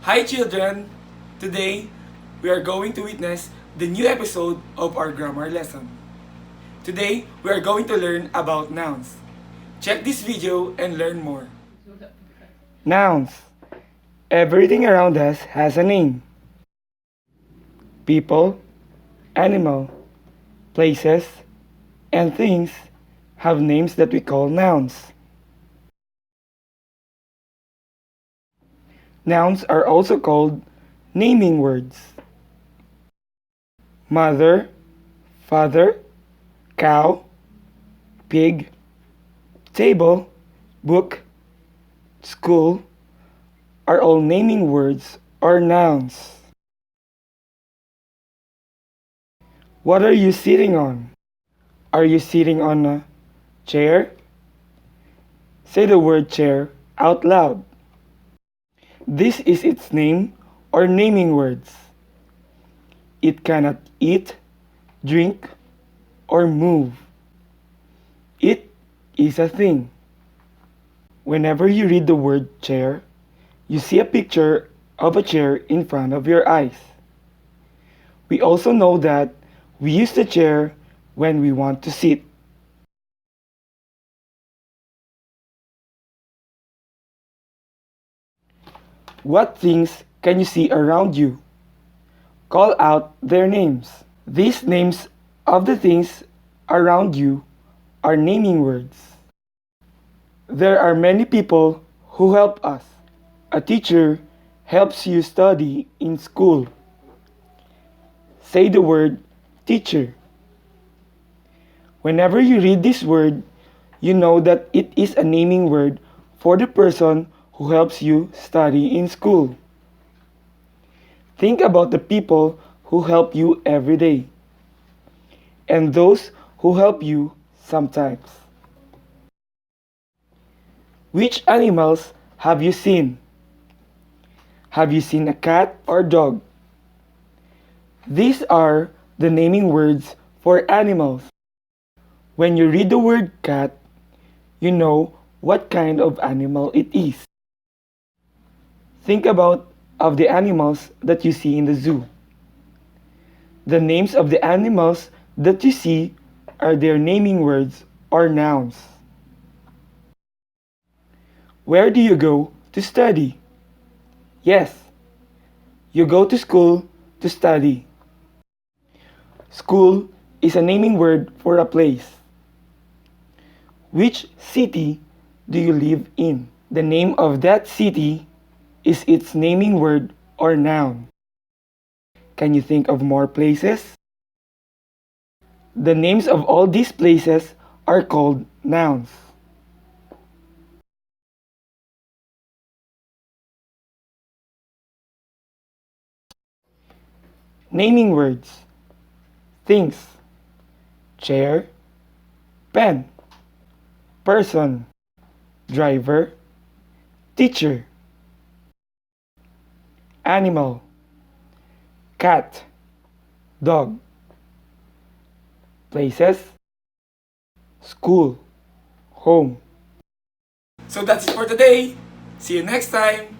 Hi children! Today, we are going to witness the new episode of our grammar lesson. Today, we are going to learn about nouns. Check this video and learn more. Nouns. Everything around us has a name. People, animal, places, and things have names that we call nouns. Nouns are also called naming words. Mother, father, cow, pig, table, book, school are all naming words or nouns. What are you sitting on? Are you sitting on a chair? Say the word chair out loud. This is its name or naming words. It cannot eat, drink, or move. It is a thing. Whenever you read the word chair, you see a picture of a chair in front of your eyes. We also know that we use the chair when we want to sit. What things can you see around you? Call out their names. These names of the things around you are naming words. There are many people who help us. A teacher helps you study in school. Say the word teacher. Whenever you read this word, you know that it is a naming word for the person who helps you study in school. Think about the people who help you every day and those who help you sometimes. Which animals have you seen? Have you seen a cat or dog? These are the naming words for animals. When you read the word cat, you know what kind of animal it is. Think about of the animals that you see in the zoo. The names of the animals that you see are their naming words or nouns. Where do you go to study? Yes, you go to school to study. School is a naming word for a place. Which city do you live in? The name of that city is its naming word or noun. Can you think of more places? The names of all these places are called nouns. Naming words. Things. Chair, pen, person, driver, teacher. Animal, cat, dog. Places, school, home. So that's it for today. See you next time.